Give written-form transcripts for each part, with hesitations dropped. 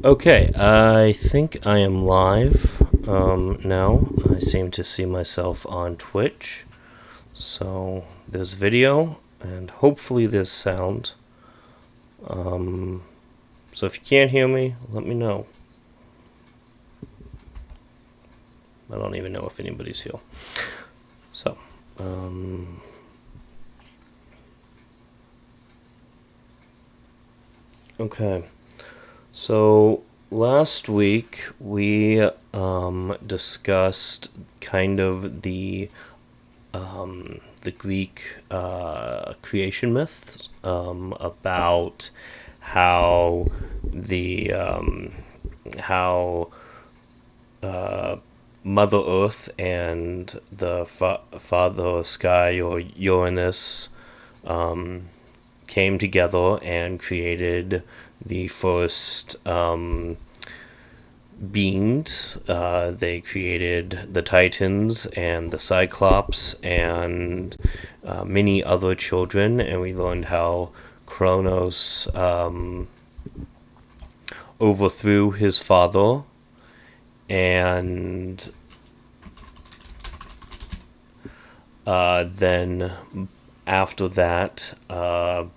Okay, I think I am live now. I seem to see myself on Twitch. So there's video and hopefully there's sound. So if you can't hear me, let me know. I don't even know if anybody's here. So, okay. So last week we discussed kind of the Greek creation myths about how Mother Earth and the Father Sky or Uranus came together and created the first beings. They created the Titans and the Cyclops and many other children, and we learned how Kronos overthrew his father, and then after that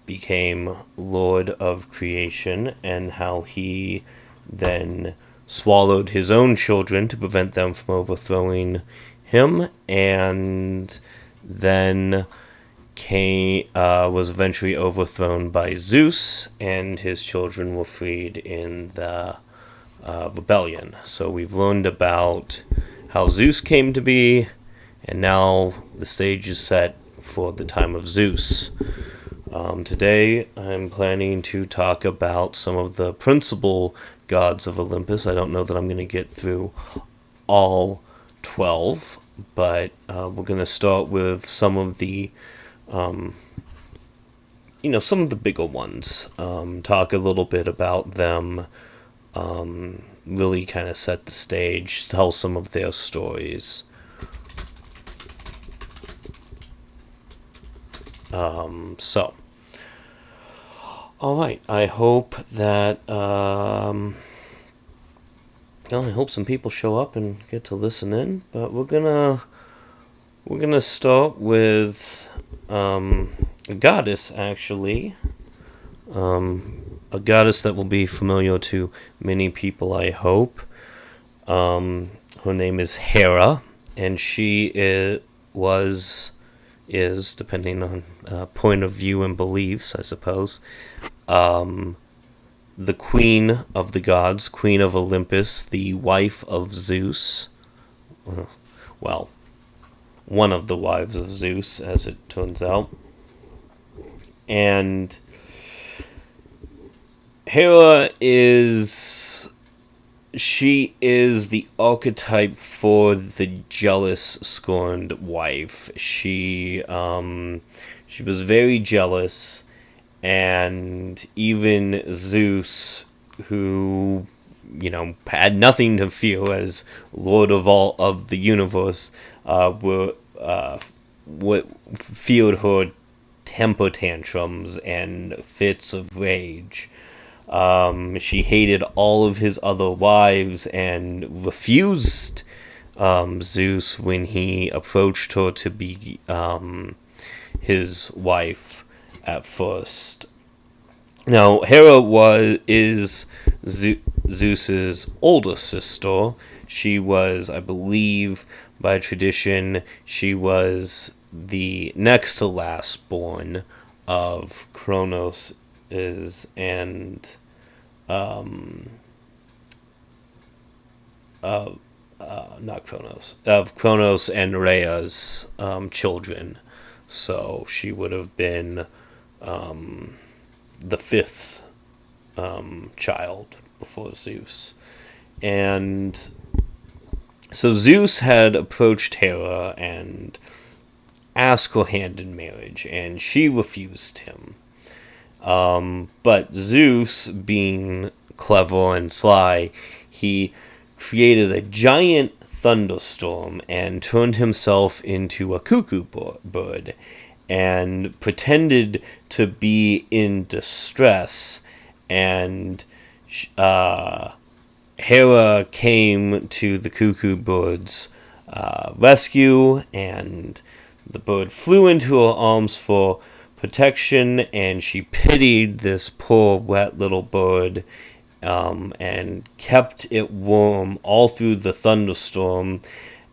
became Lord of Creation, and how he then swallowed his own children to prevent them from overthrowing him, and then was eventually overthrown by Zeus, and his children were freed in the rebellion. So we've learned about how Zeus came to be, and now the stage is set for the time of Zeus. Today I'm planning to talk about some of the principal gods of Olympus. I don't know that I'm going to get through all 12, but we're going to start with some of the some of the bigger ones. Talk a little bit about them, really kind of set the stage, tell some of their stories. So, all right. I hope that I hope some people show up and get to listen in. But we're gonna start with a goddess, actually. A goddess that will be familiar to many people, I hope. Her name is Hera, and she is, depending on point of view and beliefs, I suppose, the queen of the gods, queen of Olympus, the wife of Zeus. Well, one of the wives of Zeus, as it turns out. And Hera is the archetype for the jealous, scorned wife. She was very jealous, and even Zeus, who had nothing to fear as Lord of all of the universe, feared her temper tantrums and fits of rage. She hated all of his other wives and refused Zeus when he approached her to be his wife at first. Now, Hera is Zeus's older sister. She was, I believe, by tradition, she was the next to last born of Kronos and not Kronos, of Kronos and Rhea's children. So she would have been the fifth child before Zeus. And so Zeus had approached Hera and asked her hand in marriage, and she refused him. But Zeus, being clever and sly, he created a giant thunderstorm and turned himself into a cuckoo bird and pretended to be in distress and Hera came to the cuckoo bird's rescue, and the bird flew into her arms for protection, and she pitied this poor wet little bird, and kept it warm all through the thunderstorm.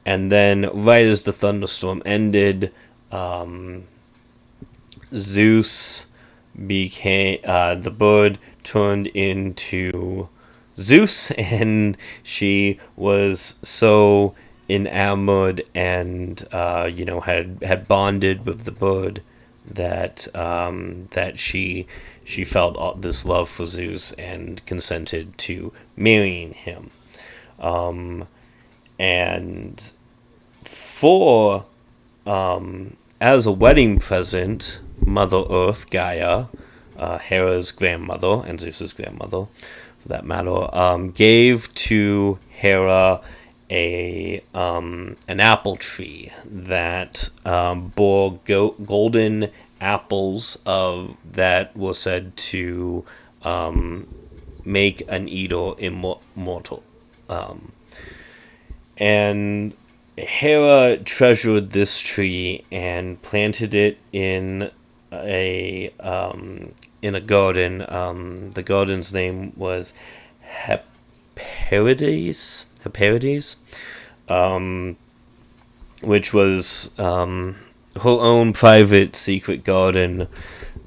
And then, right as the thunderstorm ended, Zeus became the bird turned into Zeus, and she was so enamored and had bonded with the bird that she felt this love for Zeus and consented to marrying him. And for as a wedding present, Mother Earth, Gaia, Hera's grandmother and Zeus's grandmother, for that matter, gave to Hera an apple tree that bore golden apples that were said to make an eater immortal. And Hera treasured this tree and planted it in a garden. The garden's name was Hesperides, which was her own private secret garden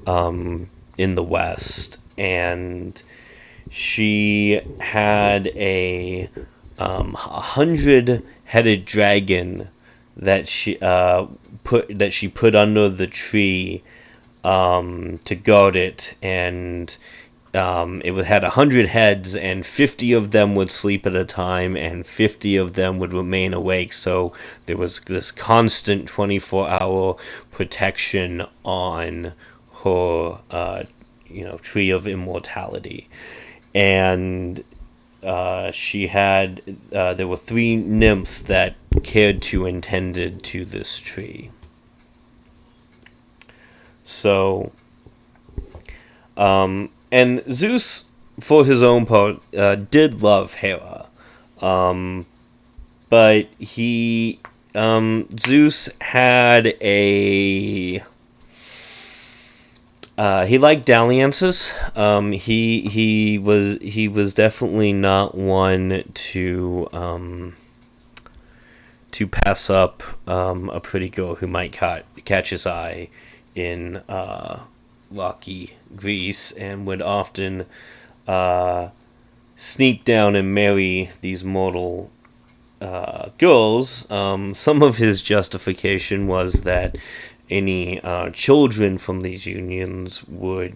in the West. And she had a 100-headed dragon that she put under the tree to guard it, and it had 100 heads, and 50 of them would sleep at a time, and 50 of them would remain awake. So there was this constant 24-hour protection on her, tree of immortality. And she had there were 3 nymphs that cared to and tended to this tree. So, and Zeus, for his own part, did love Hera, but Zeus had he liked dalliances. He was definitely not one to pass up a pretty girl who might catch his eye in rocky Greece, and would often sneak down and marry these mortal girls. Some of his justification was that any children from these unions would,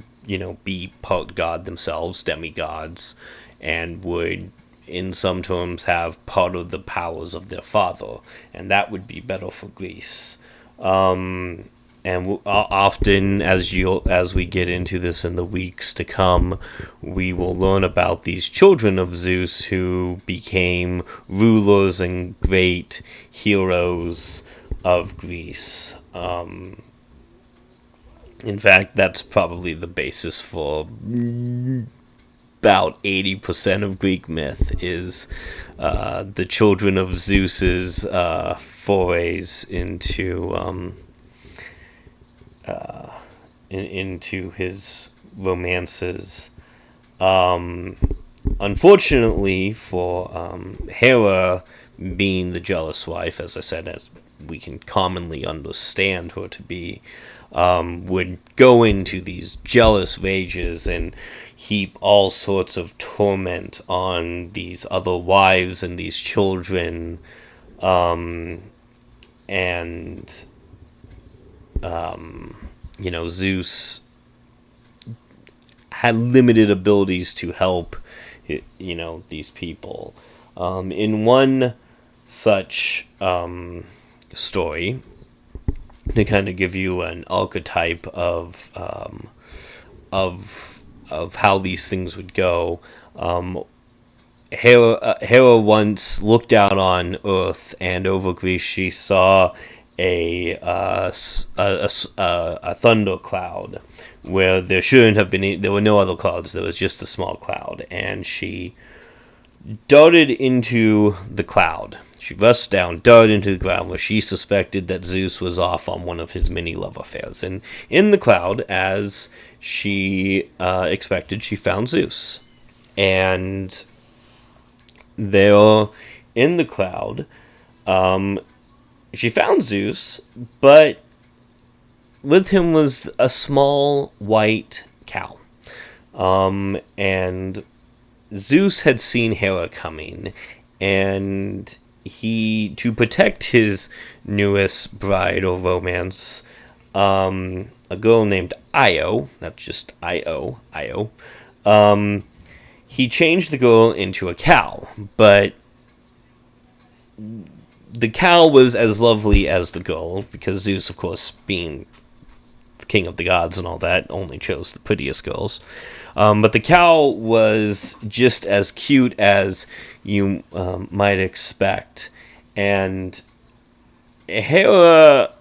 be part god themselves, demigods, and would, in some terms, have part of the powers of their father, and that would be better for Greece. And often, as we get into this in the weeks to come, we will learn about these children of Zeus who became rulers and great heroes of Greece. In fact, that's probably the basis for about 80% of Greek myth is the children of Zeus's forays into his romances. Unfortunately for Hera, being the jealous wife, as I said, as we can commonly understand her to be, would go into these jealous rages and heap all sorts of torment on these other wives and these children, Zeus had limited abilities to help, these people. In one such story, to kind of give you an archetype of how these things would go, Hera once looked out on Earth, and over Greece she saw a thunder cloud where there shouldn't have been there were no other clouds. There was just a small cloud, and she darted into the cloud. She rushed down, darted into the cloud, where she suspected that Zeus was off on one of his many love affairs. And in the cloud, as she expected, she found Zeus. And there, in the cloud, she found Zeus, but with him was a small white cow. And Zeus had seen Hera coming, and he, to protect his newest bride or romance, a girl named Io, that's just Io, he changed the girl into a cow, but the cow was as lovely as the girl, because Zeus, of course, being the king of the gods and all that, only chose the prettiest girls. But the cow was just as cute as you might expect. And Hera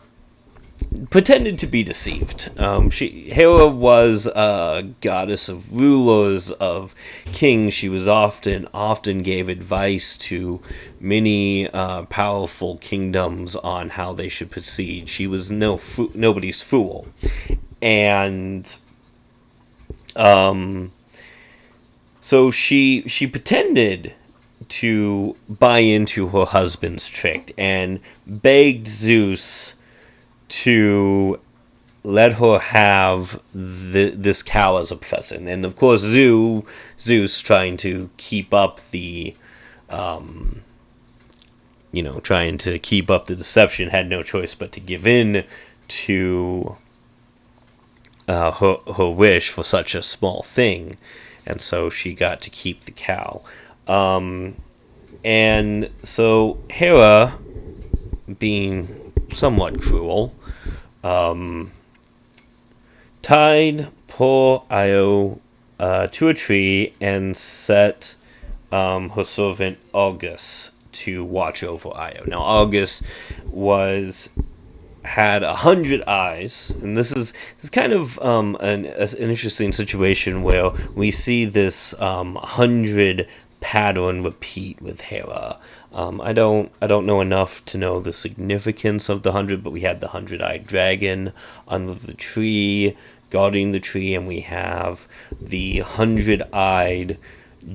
pretended to be deceived. Hera was a goddess of rulers, of kings. She was often gave advice to many powerful kingdoms on how they should proceed. She was nobody's fool. And so she pretended to buy into her husband's trick and begged Zeus to let her have this cow as a present. And of course Zeus, trying to keep up the trying to keep up the deception, had no choice but to give in to her wish for such a small thing, and so she got to keep the cow. And so Hera, being somewhat cruel, tied poor Io to a tree and set her servant Argus to watch over Io. Now Argus had 100 eyes, and this is kind of an interesting situation where we see this 100 pattern repeat with Hera. I don't know enough to know the significance of the 100, but we had the 100-eyed dragon under the tree, guarding the tree, and we have the 100-eyed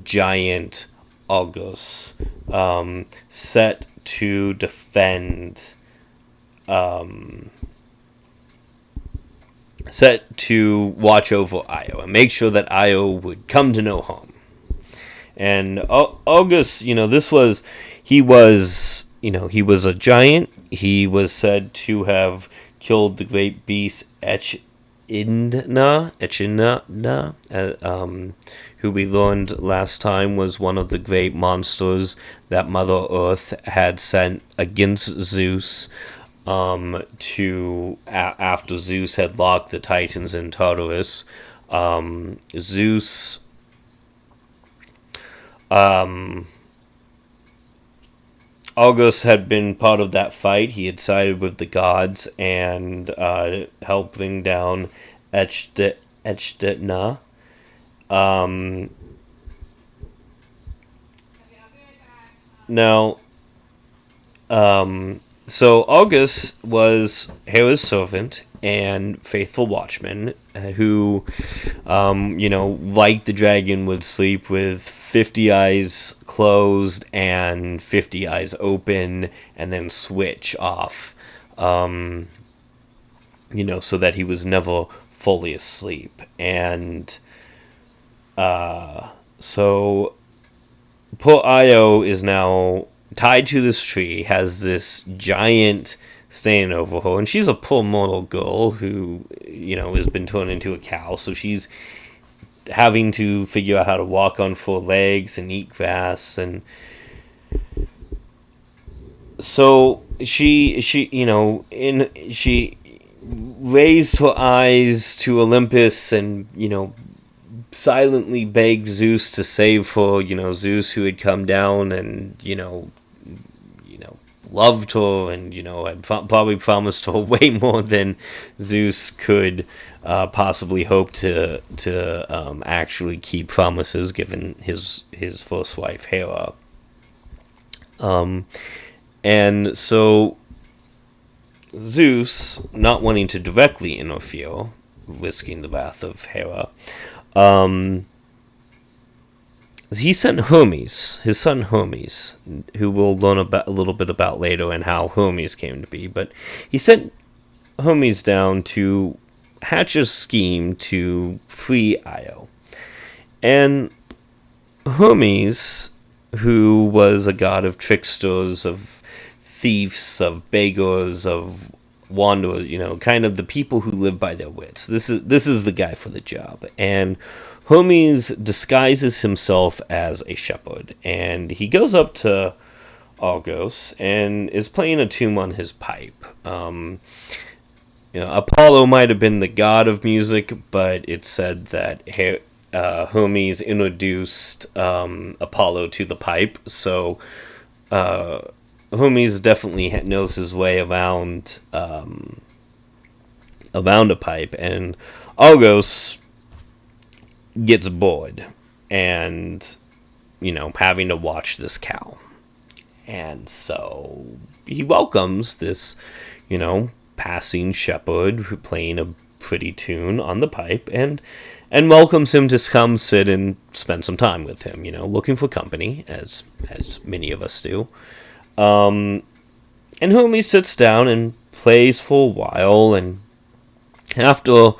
giant Argus set to defend. Set to watch over Io and make sure that Io would come to no harm. And Argus, he was a giant. He was said to have killed the great beast Echidna, who we learned last time was one of the great monsters that Mother Earth had sent against Zeus. After Zeus had locked the Titans in Tartarus, Zeus Argus had been part of that fight. He had sided with the gods and helped bring down Echidna. So Argus was Hera's servant and faithful watchman who, like the dragon, would sleep with 50 eyes closed and 50 eyes open and then switch off, so that he was never fully asleep. And so poor Io is now tied to this tree, has this giant standing over her, and she's a poor mortal girl who, has been turned into a cow, so she's having to figure out how to walk on four legs and eat grass. And so she raised her eyes to Olympus and, silently begged Zeus to save her, Zeus who had come down and, loved her and, had probably promised her way more than Zeus could possibly hope to actually keep promises, given his first wife, Hera. And so Zeus, not wanting to directly interfere, risking the wrath of Hera, he sent Hermes, his son Hermes, who we'll learn a little bit about later and how Hermes came to be. But he sent Hermes down to hatch a scheme to free Io. And Hermes, who was a god of tricksters, of thieves, of beggars, of wanderers, kind of the people who live by their wits. This is the guy for the job. And Hermes disguises himself as a shepherd, and he goes up to Argos and is playing a tune on his pipe. Apollo might have been the god of music, but it's said that Hermes introduced Apollo to the pipe, so Hermes definitely knows his way around a pipe, and Argos gets bored and having to watch this cow, and so he welcomes this passing shepherd playing a pretty tune on the pipe, and welcomes him to come sit and spend some time with him, looking for company, as many of us do. And Hermes sits down and plays for a while, and after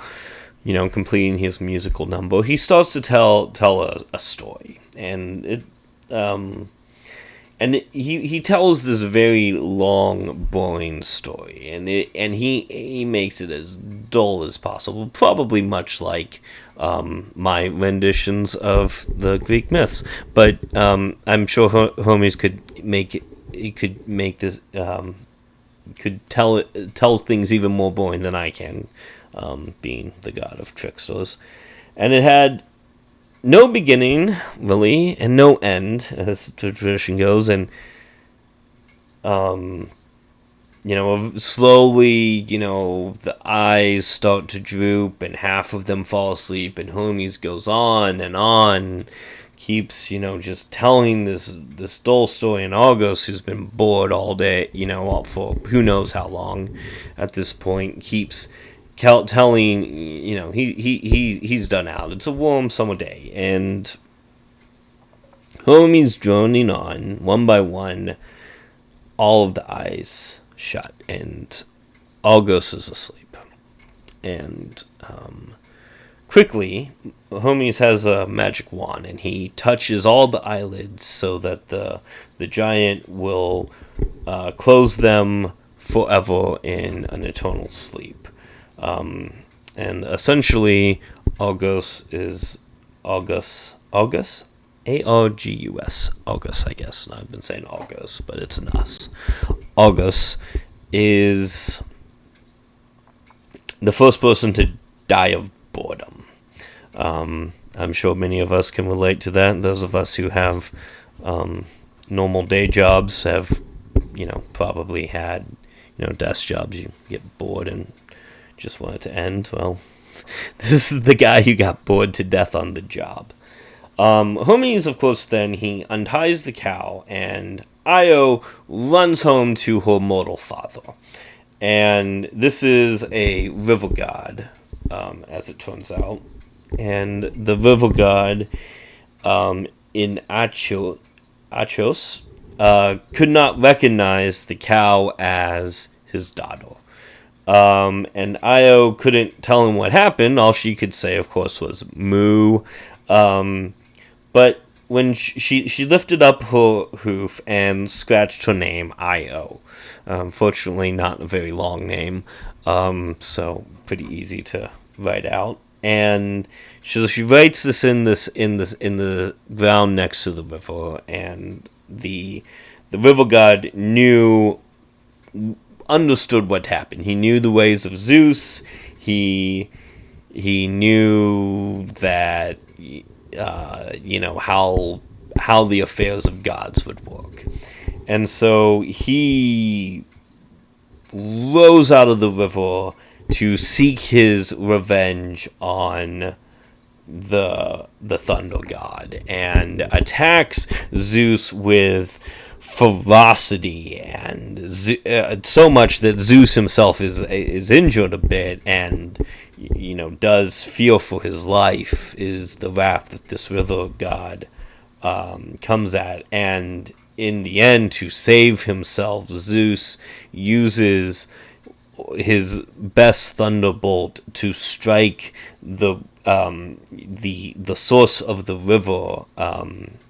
completing his musical number, he starts to tell a story, and he tells this very long, boring story, and he makes it as dull as possible, probably much like my renditions of the Greek myths. But I'm sure Hermes could make this could tell things even more boring than I can. Being the god of tricksters. And it had no beginning, really, and no end, as the tradition goes, and slowly, the eyes start to droop, and half of them fall asleep, and Hermes goes on, keeps, just telling this dull story, and Argos, who's been bored all day, for who knows how long at this point, keeps telling, he's done out. It's a warm summer day, and Hermes droning on, one by one, all of the eyes shut, and Argos is asleep. And quickly, Hermes has a magic wand, and he touches all the eyelids so that the giant will close them forever in an eternal sleep. And essentially, Argus, Argus, Argus, I guess. I've been saying Argus, but it's an us. Argus is the first person to die of boredom. I'm sure many of us can relate to that. Those of us who have normal day jobs have, probably had, desk jobs. You get bored and just want it to end. Well, this is the guy who got bored to death on the job. Hermes, of course, then he unties the cow, and Io runs home to her mortal father. And this is a river god, as it turns out. And the river god in Achos could not recognize the cow as his daughter. And Io couldn't tell him what happened. All she could say, of course, was moo. But when she lifted up her hoof and scratched her name, Io. Fortunately, not a very long name, so pretty easy to write out. And she writes this in the ground next to the river, and the river god understood what happened. He knew the ways of Zeus. He knew that how the affairs of gods would work. And so he rose out of the river to seek his revenge on the thunder god, and attacks Zeus with ferocity, and so much that Zeus himself is injured a bit, and does fear for his life. Is the wrath that this river god comes at, and in the end, to save himself, Zeus uses his best thunderbolt to strike the source of the river,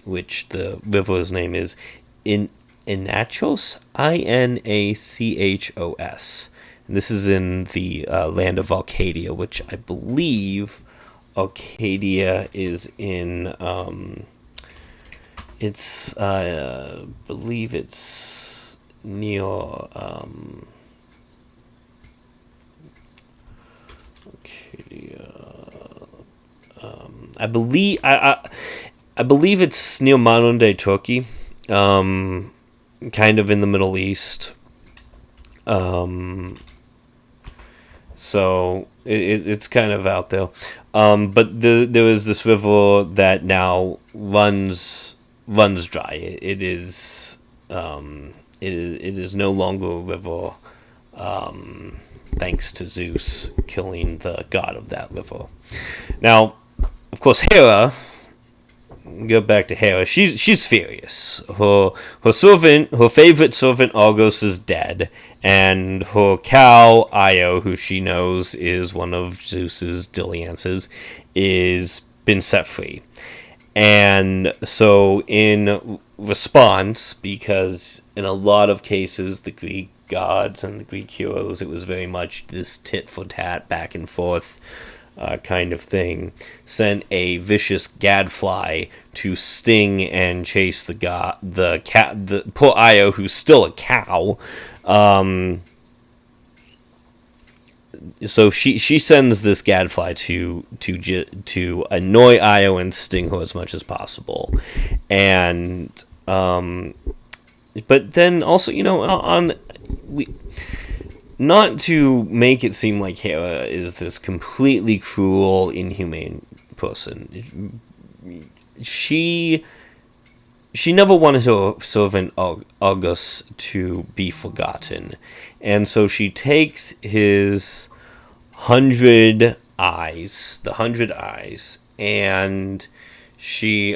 which the river's name is Inachos, Inachos. And this is in the land of Arcadia, which I believe Arcadia is in. I believe it's near. Arcadia. I believe it's near modern day Turkey, kind of in the Middle East. So it's kind of out there. But there is this river that now runs dry. It is no longer a river, thanks to Zeus killing the god of that river. Now, of course, Hera. Go back to Hera. She's furious. Her favorite servant Argos is dead, and her cow Io, who she knows is one of Zeus's Diliances, is been set free. And so, in response, because in a lot of cases the Greek gods and the Greek heroes, it was very much this tit for tat, back and forth kind of thing, sent a vicious gadfly to sting and chase the poor Io, who's still a cow. So she sends this gadfly to annoy Io and sting her as much as possible, and but then also not to make it seem like Hera is this completely cruel, inhumane person. She never wanted her servant Argus to be forgotten, and so she takes his 100 eyes, and she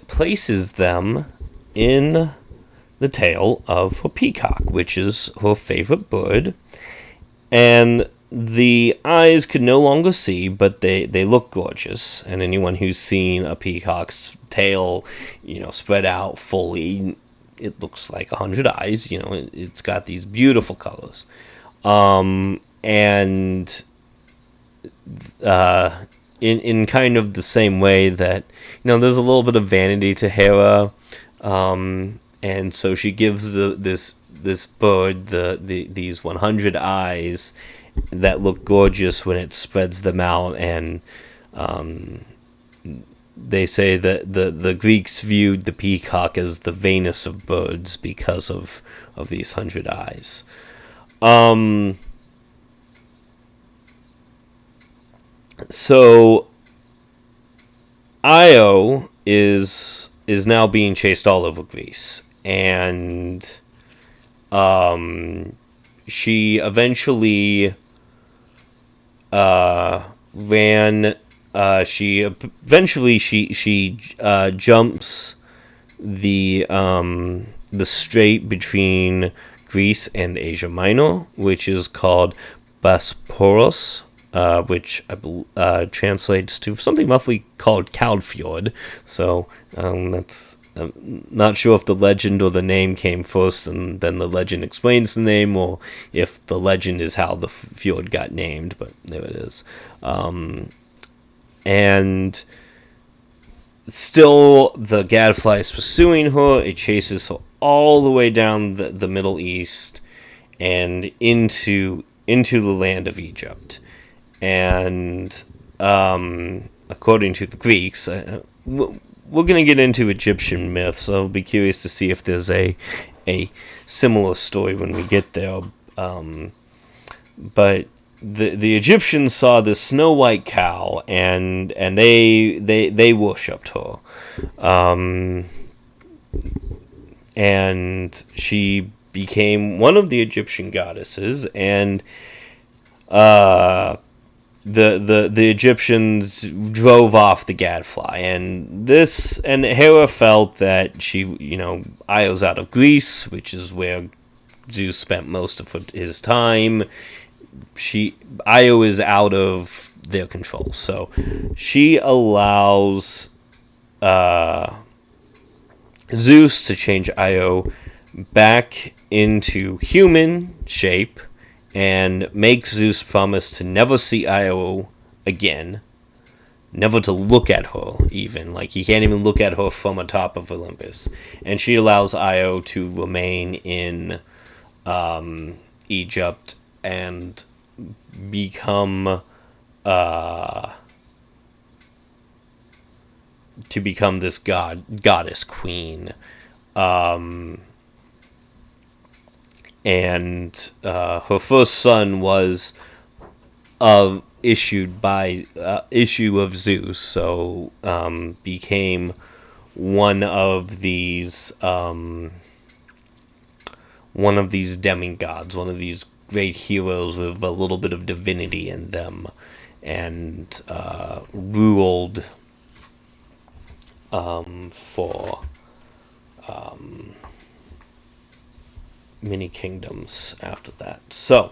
places them in the tail of her peacock, which is her favorite bird. And the eyes could no longer see, but they look gorgeous. And anyone who's seen a peacock's tail, spread out fully, it looks like 100 eyes. It's got these beautiful colors. And in kind of the same way that, there's a little bit of vanity to Hera. And so she gives this bird these 100 eyes that look gorgeous when it spreads them out, and they say that the Greeks viewed the peacock as the vainest of birds because of these 100 eyes. So Io is now being chased all over Greece, and she eventually jumps the strait between Greece and Asia Minor, which is called Bosporus, which translates to something roughly called Cloudfjord. So that's not sure if the legend or the name came first, and then the legend explains the name, or if the legend is how the fjord got named. But there it is. And still, the gadfly is pursuing her. It chases her all the way down the Middle East and into the land of Egypt. And according to the Greeks, we're gonna get into Egyptian myths. So I'll be curious to see if there's a similar story when we get there. But the Egyptians saw this snow white cow, and they worshipped her, and she became one of the Egyptian goddesses, and the Egyptians drove off the gadfly, and Hera felt that Io's out of Greece, which is where Zeus spent most of his time. Io is out of their control, so she allows Zeus to change Io back into human shape, and makes Zeus promise to never see Io again, never to look at her even. Like, he can't even look at her from atop of Olympus. And she allows Io to remain in Egypt and become this goddess queen. And her first son was issue of Zeus, so became one of these demigods, one of these great heroes with a little bit of divinity in them, and ruled for many kingdoms after that. So,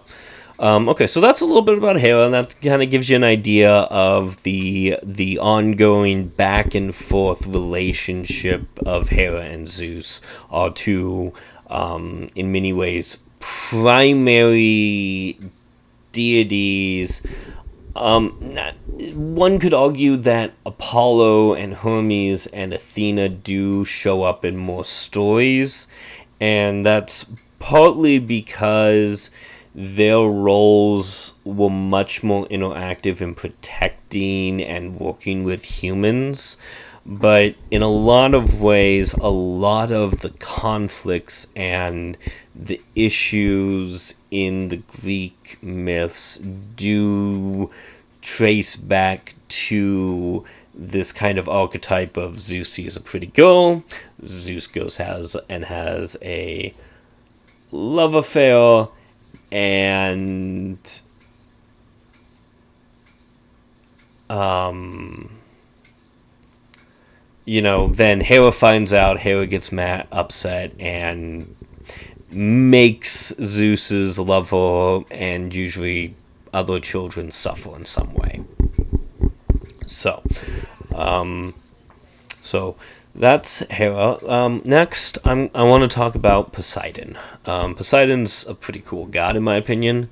okay, so that's a little bit about Hera, and that kind of gives you an idea of the ongoing back and forth relationship of Hera and Zeus, are two, in many ways, primary deities. One could argue that Apollo and Hermes and Athena do show up in more stories, and that's partly because their roles were much more interactive in protecting and working with humans. But in a lot of ways, a lot of the conflicts and the issues in the Greek myths do trace back to this kind of archetype of Zeus sees a pretty girl, Zeus has a love affair, and then Hera finds out, Hera gets upset, and makes Zeus's lover and usually other children suffer in some way. So that's Hera. Next, I want to talk about Poseidon. Poseidon's a pretty cool god, in my opinion.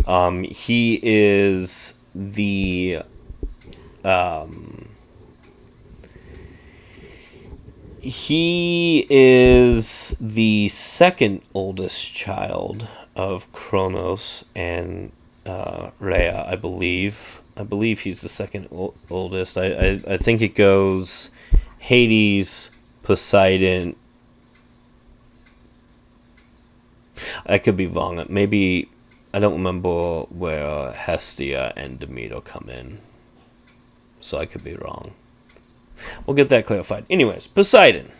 He is the second oldest child of Kronos and Rhea, I believe. I believe he's the second oldest. I think it goes Hades, Poseidon. I could be wrong. Maybe I don't remember where Hestia and Demeter come in, so I could be wrong. We'll get that clarified. Anyways, Poseidon.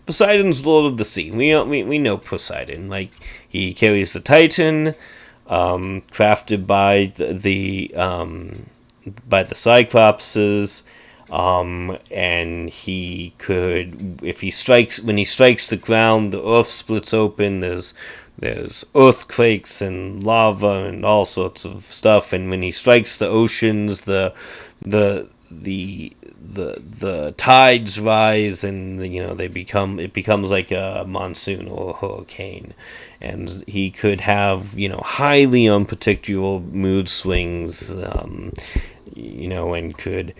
Poseidon's Lord of the Sea. We know Poseidon. Like, he carries the Titan, crafted by the Cyclopses. And he could, when he strikes the ground, the earth splits open. There's earthquakes and lava and all sorts of stuff. And when he strikes the oceans, the tides rise, and it becomes like a monsoon or a hurricane. And he could have highly unpredictable mood swings, and could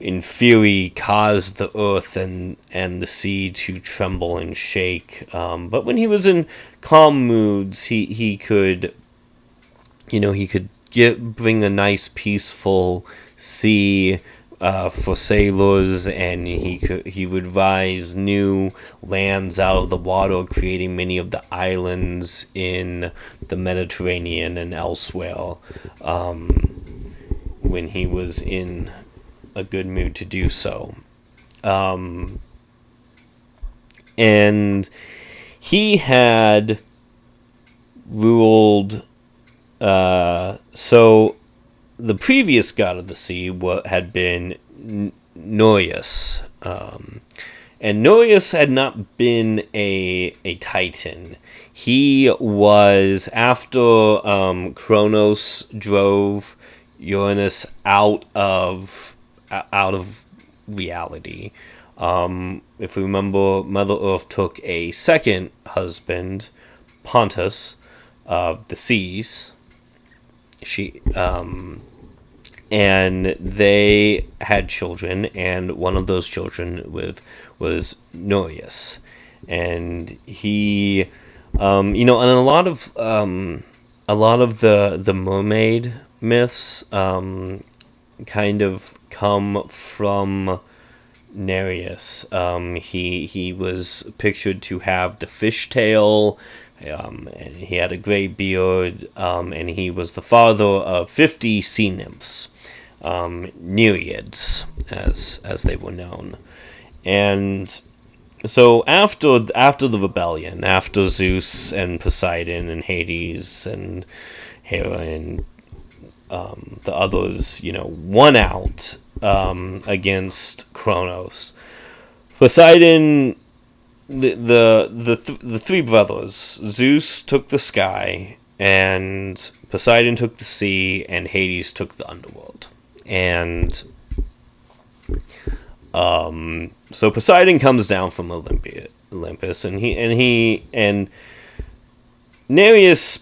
in theory cause the earth and the sea to tremble and shake. But when he was in calm moods, he could bring a nice peaceful sea for sailors, and he would rise new lands out of the water, creating many of the islands in the Mediterranean and elsewhere, when he was in a good mood to do so. And he had ruled. So the previous god of the sea had been Noreus. And Noreus had not been a titan. He was, after Kronos drove Uranus out of reality. If we remember, Mother Earth took a second husband, Pontus, of the seas. And they had children, and one of those children was Noreus, and he, and a lot of the mermaid myths kind of come from Nereus. He was pictured to have the fishtail, and he had a gray beard, and he was the father of 50 sea nymphs, Nereids, as they were known. And so after the rebellion, after Zeus and Poseidon and Hades and Hera and the others, won out against Kronos, Poseidon, the three brothers, Zeus took the sky, and Poseidon took the sea, and Hades took the underworld. And so Poseidon comes down from Olympus, and Nereus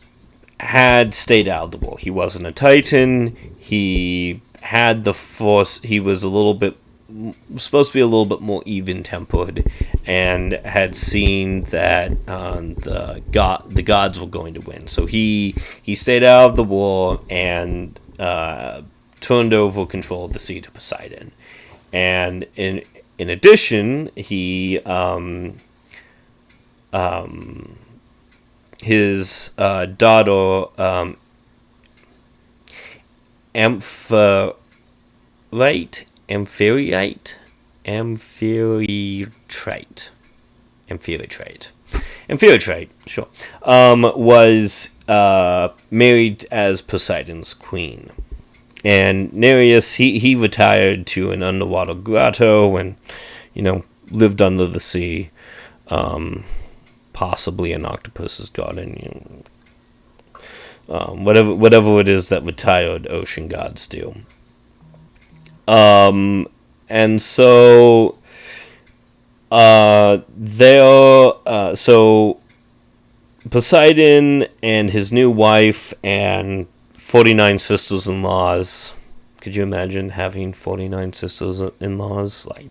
had stayed out of the war. He wasn't a titan. He had the force. He was supposed to be a little bit more even-tempered, and had seen that the gods were going to win. So he stayed out of the war and turned over control of the sea to Poseidon. And in addition, he his daughter Amphitrite, sure, was married as Poseidon's queen. And Nereus, he retired to an underwater grotto and, lived under the sea, possibly an octopus's garden, whatever it is that retired ocean gods do. And so so Poseidon and his new wife and 49 sisters-in-laws. Could you imagine having 49 sisters-in-laws? Like,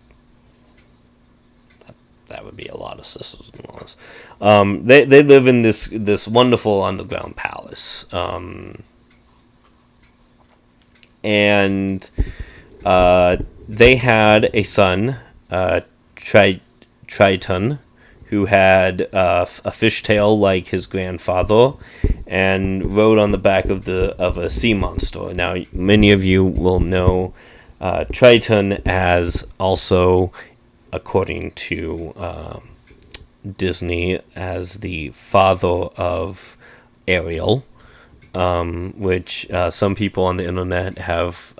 that would be a lot of sisters-in-laws. They live in this wonderful underground palace. And they had a son, Triton, who had a fishtail like his grandfather, and rode on the back of a sea monster. Now, many of you will know Triton as also, according to Disney, as the father of Ariel, which some people on the internet have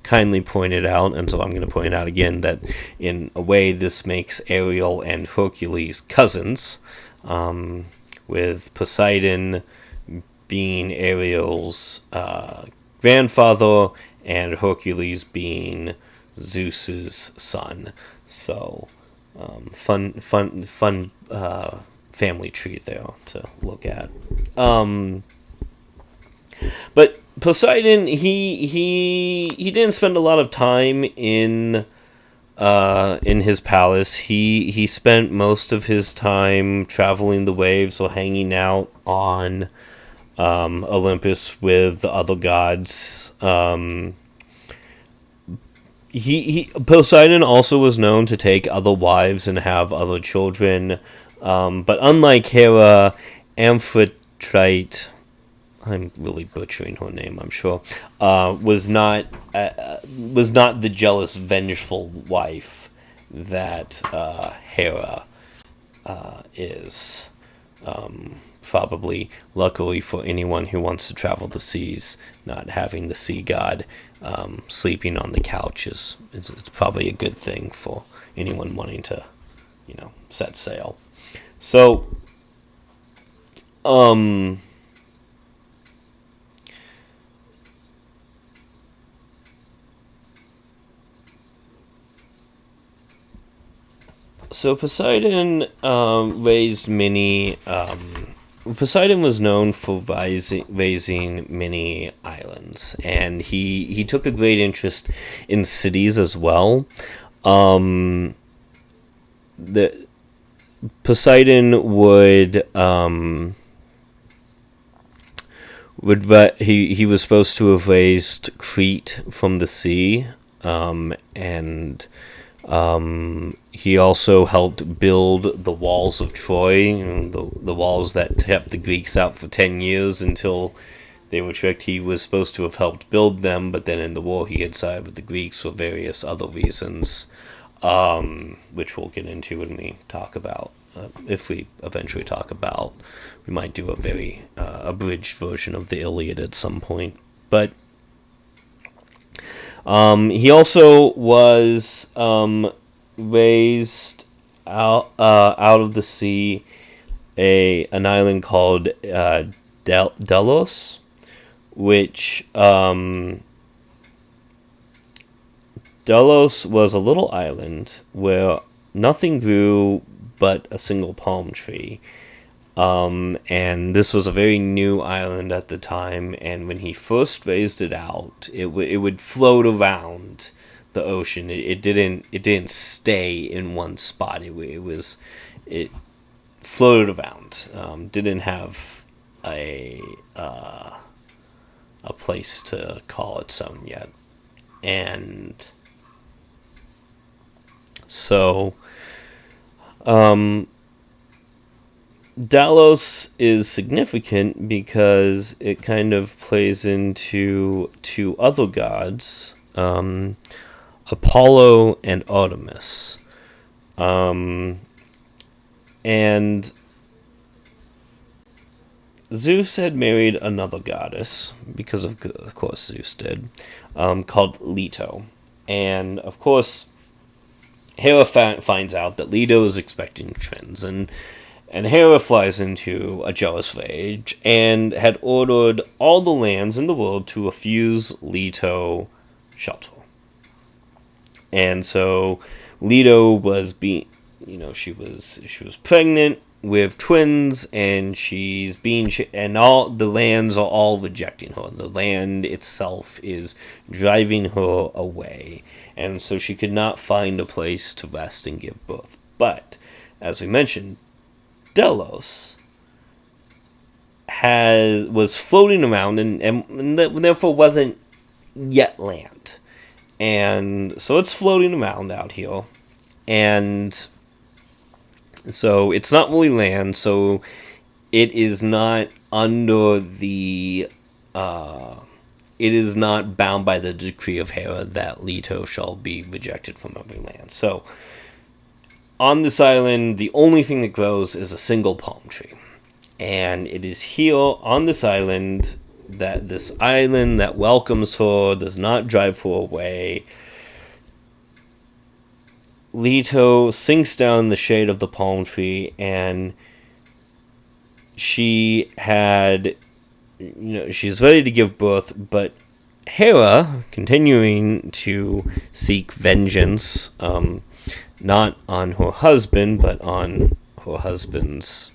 kindly pointed out, and so I'm going to point out again that in a way this makes Ariel and Hercules cousins, with Poseidon being Ariel's grandfather and Hercules being Zeus's son. So fun family tree there to look at. But Poseidon, he didn't spend a lot of time in his palace. He spent most of his time traveling the waves or hanging out on Olympus with the other gods. Poseidon also was known to take other wives and have other children, but unlike Hera, Amphitrite, I'm really butchering her name, I'm sure, was not the jealous, vengeful wife that Hera is. Probably, luckily for anyone who wants to travel the seas, not having the sea god sleeping on the couch is it's probably a good thing for anyone wanting to, set sail. So, Poseidon raised many. Poseidon was known for raising many islands, and he took a great interest in cities as well. The Poseidon he was supposed to have raised Crete from the sea, and he also helped build the walls of Troy, the walls that kept the Greeks out for 10 years until they were tricked. He was supposed to have helped build them, but then in the war he had sided with the Greeks for various other reasons, which we'll get into when we talk about, if we eventually talk about, we might do a very abridged version of the Iliad at some point. But he also was raised out of the sea an island called Delos, which Delos was a little island where nothing grew but a single palm tree. And this was a very new island at the time, and when he first raised it out, it would float around the ocean. It didn't stay in one spot. It floated around. Didn't have a place to call its own yet, and so Delos is significant because it kind of plays into two other gods, Apollo and Artemis. And Zeus had married another goddess, because of course Zeus did, called Leto. And of course, Hera finds out that Leto is expecting twins, and Hera flies into a jealous rage and had ordered all the lands in the world to refuse Leto shelter. And so Leto was she was pregnant with twins, and and all the lands are all rejecting her. The land itself is driving her away, and so she could not find a place to rest and give birth. But as we mentioned, Delos was floating around and therefore wasn't yet land. And so it's floating around out here. And so it's not really land, so it is not under the it is not bound by the decree of Hera that Leto shall be rejected from every land. So on this island, the only thing that grows is a single palm tree. And it is here on this island that welcomes her, does not drive her away. Leto sinks down in the shade of the palm tree, and she's ready to give birth, but Hera, continuing to seek vengeance, not on her husband, but on her husband's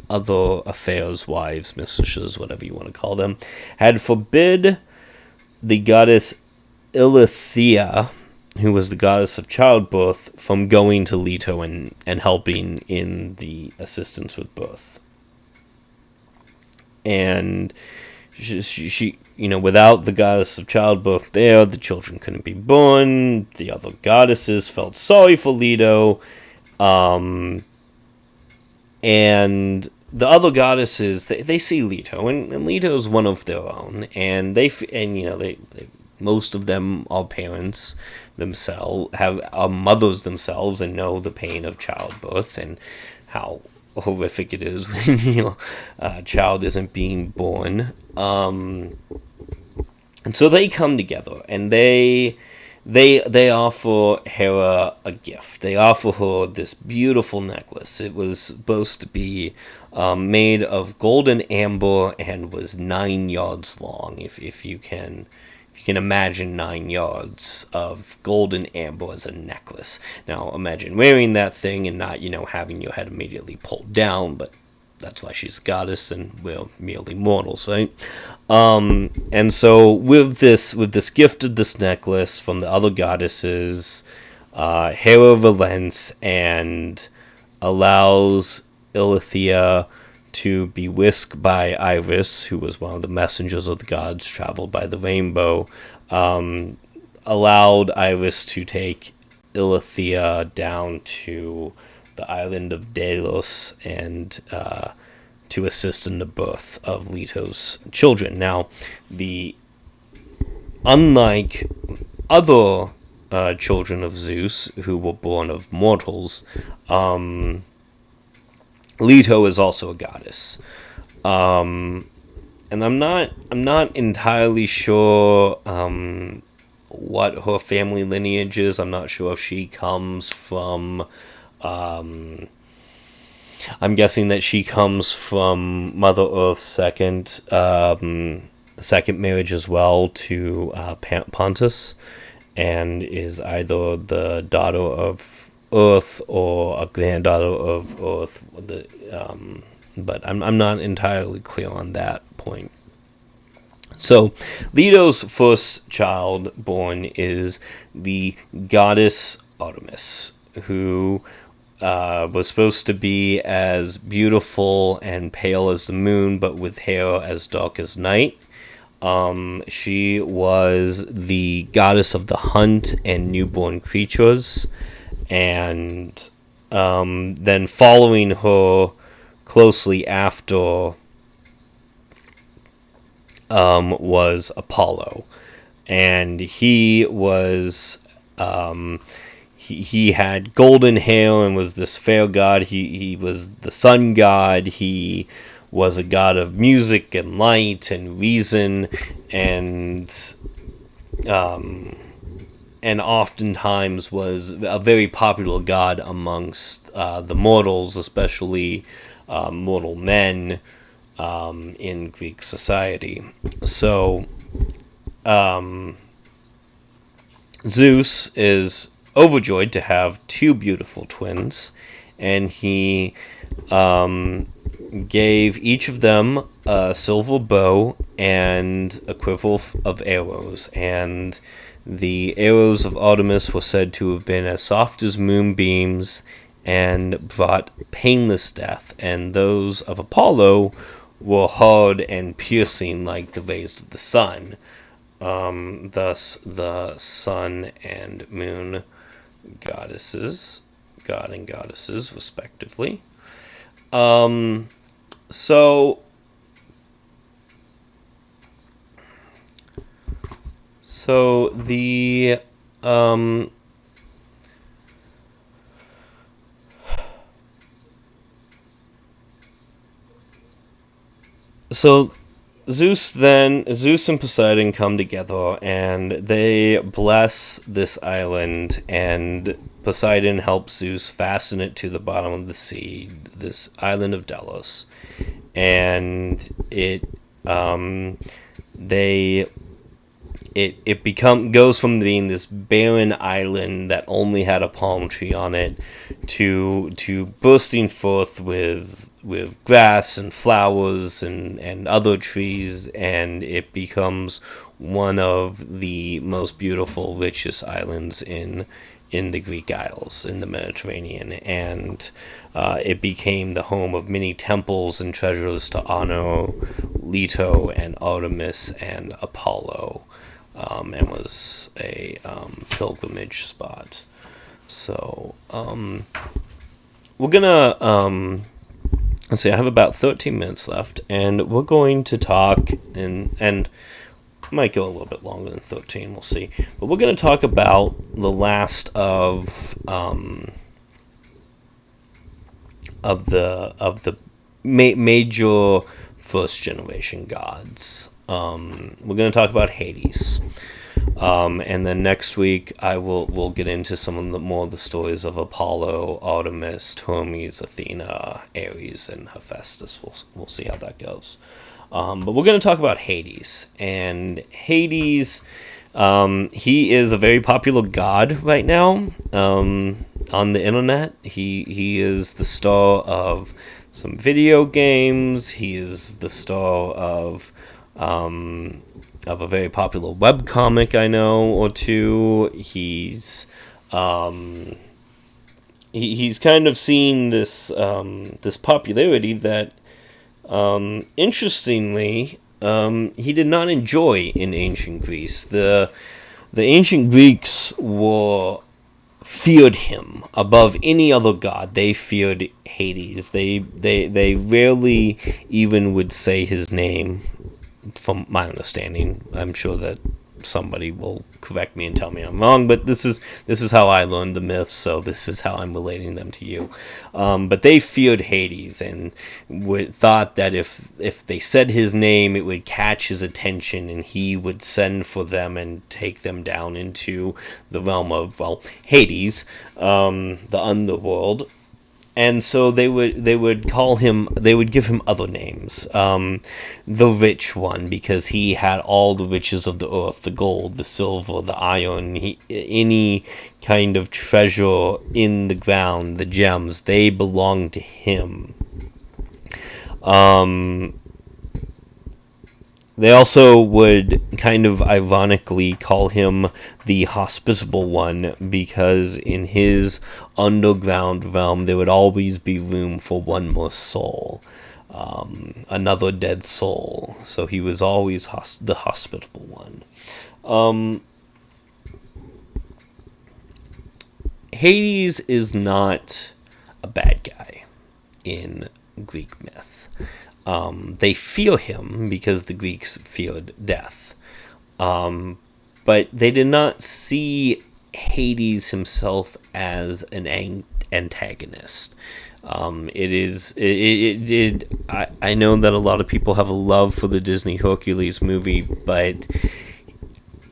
other affairs, wives, mistresses, whatever you want to call them, had forbid the goddess Ilithia, who was the goddess of childbirth, from going to Leto and helping in the assistance with birth. And without the goddess of childbirth there, the children couldn't be born. The other goddesses felt sorry for Leto, and the other goddesses they see Leto, and Leto is one of their own, and they most of them are parents themselves, are mothers themselves, and know the pain of childbirth and how horrific it is when a child isn't being born. And so they come together, and they offer Hera a gift. They offer her this beautiful necklace. It was supposed to be made of golden amber and was 9 yards long. If you can imagine 9 yards of golden amber as a necklace. Now imagine wearing that thing and not having your head immediately pulled down, but that's why she's a goddess and we're merely mortals, right? And so with this gift of this necklace from the other goddesses, Hera relents and allows Ilithia to be whisked by Iris, who was one of the messengers of the gods, traveled by the rainbow, allowed Iris to take Ilithia down to the island of Delos and to assist in the birth of Leto's children. Now, unlike other children of Zeus who were born of mortals, Leto is also a goddess, and I'm not entirely sure what her family lineage is. I'm not sure if she comes from. I'm guessing that she comes from Mother Earth's second marriage as well to Pontus, and is either the daughter of Earth or a granddaughter of Earth. But I'm not entirely clear on that point. So, Leto's first child born is the goddess Artemis, who was supposed to be as beautiful and pale as the moon, but with hair as dark as night. She was the goddess of the hunt and newborn creatures, and then following her closely after was Apollo, and he was he had golden hair and was this fair god. He was the sun god. He was a god of music and light and reason, and oftentimes was a very popular god amongst the mortals, especially mortal men in Greek society. So Zeus is overjoyed to have two beautiful twins, and he gave each of them a silver bow and a quiver of arrows, and the arrows of Artemis were said to have been as soft as moonbeams and brought painless death, and those of Apollo were hard and piercing like the rays of the sun. Thus the sun and moon goddesses, god and goddesses respectively. So the Zeus and Poseidon come together, and they bless this island, and Poseidon helps Zeus fasten it to the bottom of the sea, this island of Delos, and it goes from being this barren island that only had a palm tree on it to bursting forth with grass and flowers and other trees, and it becomes one of the most beautiful, richest islands in in the Greek Isles in the Mediterranean, and it became the home of many temples and treasures to honor Leto and Artemis and Apollo, and was a pilgrimage spot. So we're gonna let's see. I have about 13 minutes left, and we're going to talk and might go a little bit longer than 13. We'll see. But we're going to talk about the last of the major first generation gods. We're going to talk about Hades, and then next week we'll get into some of the more of the stories of Apollo, Artemis, Hermes, Athena, Ares, and Hephaestus. We'll see how that goes. But we're going to talk about Hades. And Hades, he is a very popular god right now on the internet. He is the star of some video games. He is the star of a very popular webcomic I know or two. He's kind of seen this this popularity that interestingly, he did not enjoy in ancient Greece. The ancient Greeks feared him above any other god. They feared Hades. They rarely even would say his name, from my understanding. I'm sure that somebody will correct me and tell me I'm wrong, but this is how I learned the myths, so this is how I'm relating them to you. But they feared Hades and thought that if they said his name, it would catch his attention and he would send for them and take them down into the realm of, Hades, the underworld. And so they would call him, they would give him other names. The Rich One, because he had all the riches of the earth, the gold, the silver, the iron, any kind of treasure in the ground, the gems, they belonged to him. They also would kind of ironically call him the Hospitable One, because in his underground realm there would always be room for one more soul, another dead soul. So he was always the Hospitable One. Hades is not a bad guy in Greek myth. They fear him because the Greeks feared death. But they did not see Hades himself as an antagonist. I know that a lot of people have a love for the Disney Hercules movie, but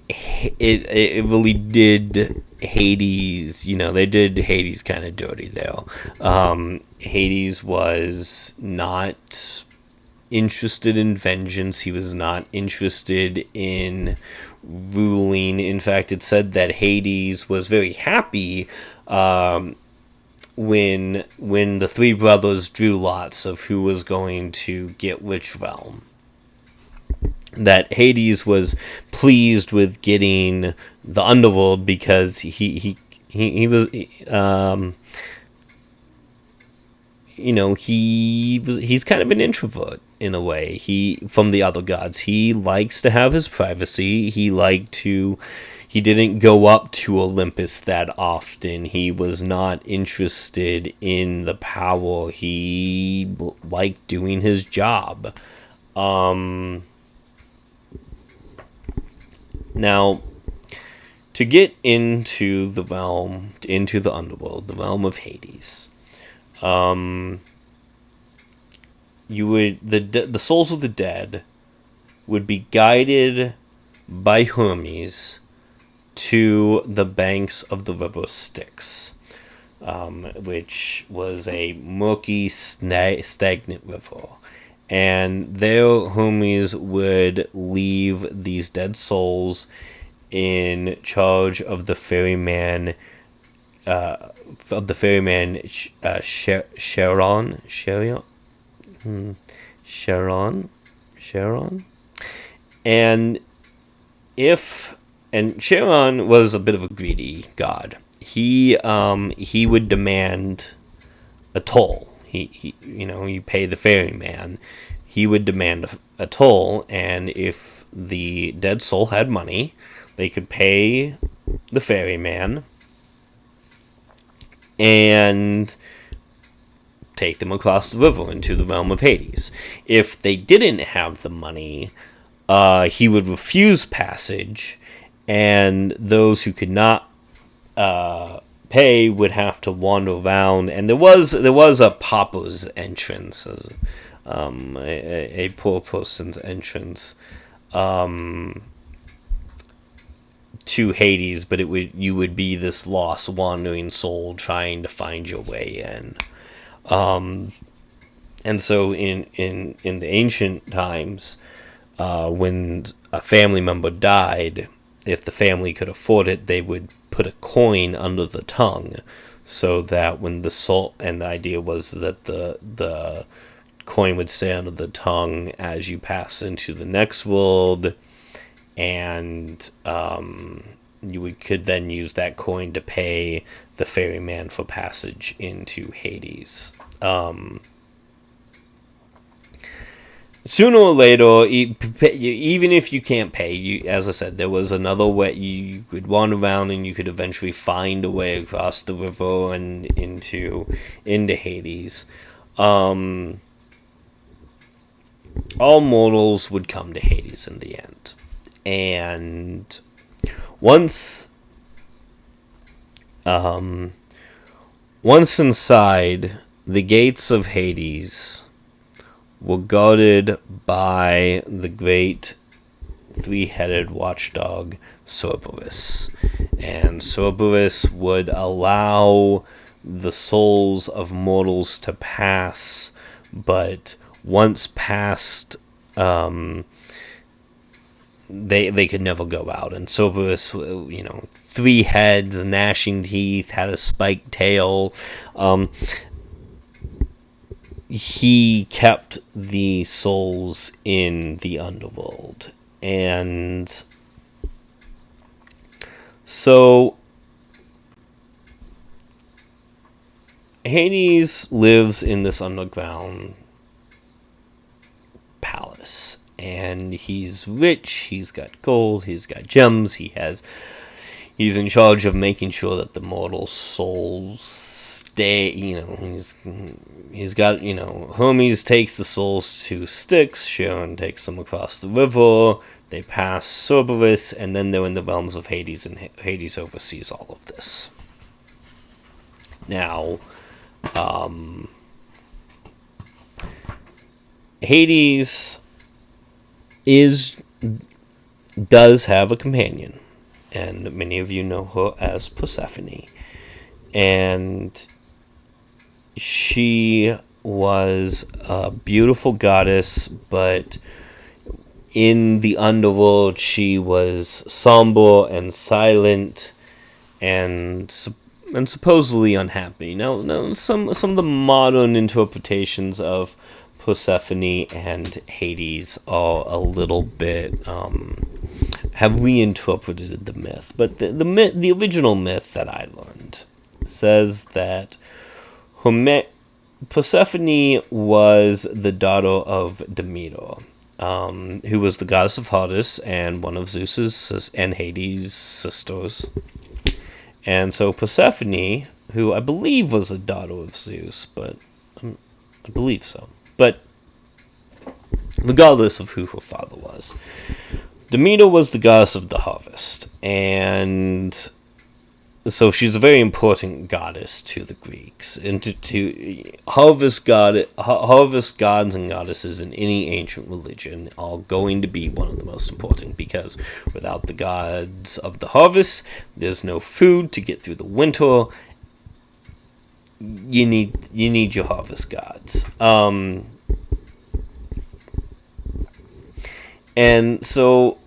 it really did Hades, they did Hades kind of dirty there. Hades was not interested in vengeance. He was not interested in ruling. In fact, it said that Hades was very happy when the three brothers drew lots of who was going to get which realm. That Hades was pleased with getting the underworld because he was he's kind of an introvert in a way. From the other gods, he likes to have his privacy. He didn't go up to Olympus that often. He was not interested in the power. He liked doing his job. Now, to get into the underworld, the realm of Hades, the souls of the dead would be guided by Hermes to the banks of the river Styx, which was a murky, stagnant river. And there Hermes would leave these dead souls in charge of the ferryman, Charon. And Charon was a bit of a greedy god. he would demand a toll. You pay the ferryman. He would demand a toll, and if the dead soul had money, they could pay the ferryman and take them across the river into the realm of Hades. If they didn't have the money, he would refuse passage, and those who could not pay would have to wander around. And there was a pauper's entrance, as a poor person's entrance to Hades, but you would be this lost, wandering soul trying to find your way in. And so in the ancient times, when a family member died, if the family could afford it, they would put a coin under the tongue, so that when the soul, and the idea was that the coin would stay under the tongue as you pass into the next world, and could then use that coin to pay the ferryman for passage into Hades. Sooner or later, even if you can't pay, as I said, there was another way. You could wander around, and you could eventually find a way across the river and into Hades. All mortals would come to Hades in the end, and once inside, the gates of Hades were guarded by the great three-headed watchdog Cerberus. And Cerberus would allow the souls of mortals to pass, but once past, they could never go out. And Cerberus, 3 heads, gnashing teeth, had a spiked tail. He kept the souls in the underworld. And so Hades lives in this underground palace. And he's rich, he's got gold, he's got gems, he's in charge of making sure that the mortal souls stay, he's got, Hermes takes the souls to Styx, Charon takes them across the river, they pass Cerberus, and then they're in the realms of Hades, and Hades oversees all of this. Now, Hades does have a companion, and many of you know her as Persephone, and she was a beautiful goddess, but in the underworld she was somber and silent and supposedly unhappy. Now some of the modern interpretations of Persephone and Hades are a little bit have reinterpreted the myth, but the original myth that I learned says that Persephone was the daughter of Demeter, who was the goddess of Hades and one of Zeus's and Hades' sisters. And so Persephone, who I believe was a daughter of Zeus, but I believe so. But regardless of who her father was, Demeter was the goddess of the harvest, and so she's a very important goddess to the Greeks, and to harvest gods and goddesses in any ancient religion are going to be one of the most important, because without the gods of the harvest, there's no food to get through the winter. You need your harvest gods. And so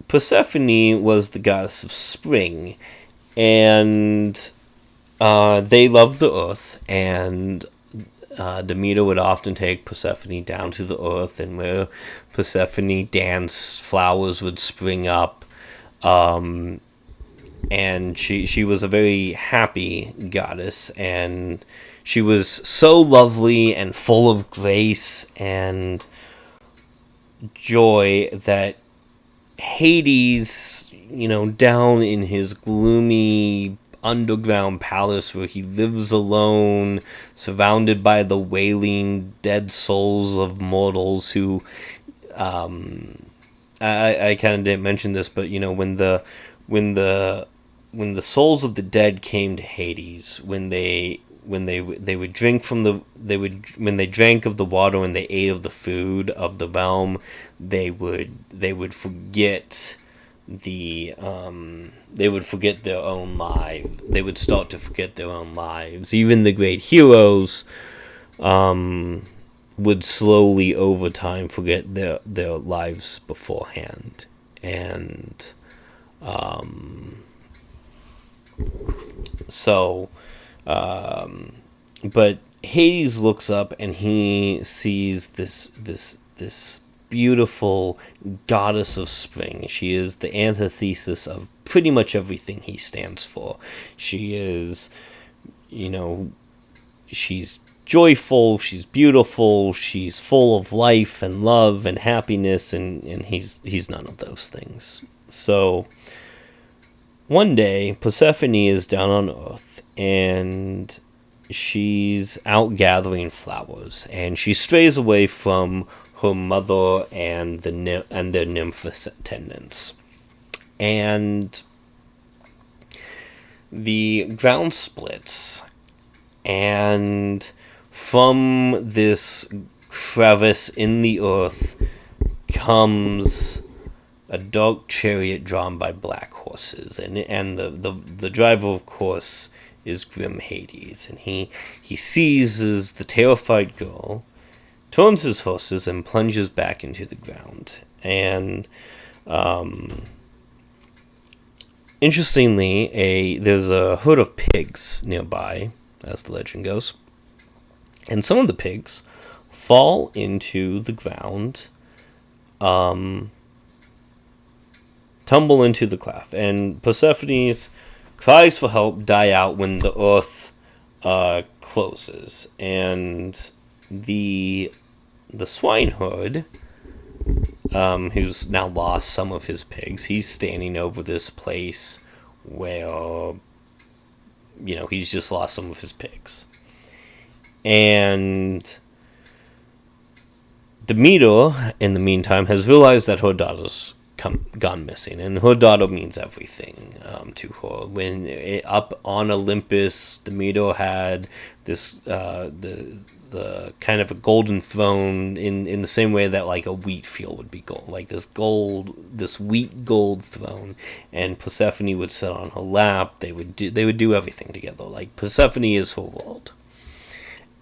Persephone was the goddess of spring, and they loved the earth, and Demeter would often take Persephone down to the earth, and where Persephone danced, flowers would spring up, and she was a very happy goddess, and she was so lovely and full of grace and joy that Hades, down in his gloomy underground palace where he lives alone, surrounded by the wailing dead souls of mortals who, I kind of didn't mention this, but when the when the souls of the dead came to Hades, they would drink from when they drank of the water and they ate of the food of the realm, they would forget their own lives. They would start to forget their own lives. Even the great heroes would slowly over time forget their lives beforehand. And so but Hades looks up and he sees this beautiful goddess of spring. She is the antithesis of pretty much everything he stands for. She is, she's joyful, she's beautiful, she's full of life and love and happiness, and he's none of those things. So one day Persephone is down on Earth and she's out gathering flowers, and she strays away from her mother and their nymph attendants, and the ground splits, and from this crevice in the earth comes a dark chariot drawn by black horses, and the driver, of course, is grim Hades, and he seizes the terrified girl, turns his horses, and plunges back into the ground. And interestingly, there's a herd of pigs nearby, as the legend goes, and some of the pigs fall into the ground, tumble into the cleft, and Persephone's cries for help die out when the earth closes, and the swineherd, who's now lost some of his pigs, he's standing over this place where he's just lost some of his pigs, and Demeter, in the meantime, has realized that her daughter's gone missing, and her daughter means everything to her. When up on Olympus, Demeter had this the kind of a golden throne in the same way that like a wheat field would be gold, like this wheat gold throne, and Persephone would sit on her lap. They would do everything together. Like Persephone is her world,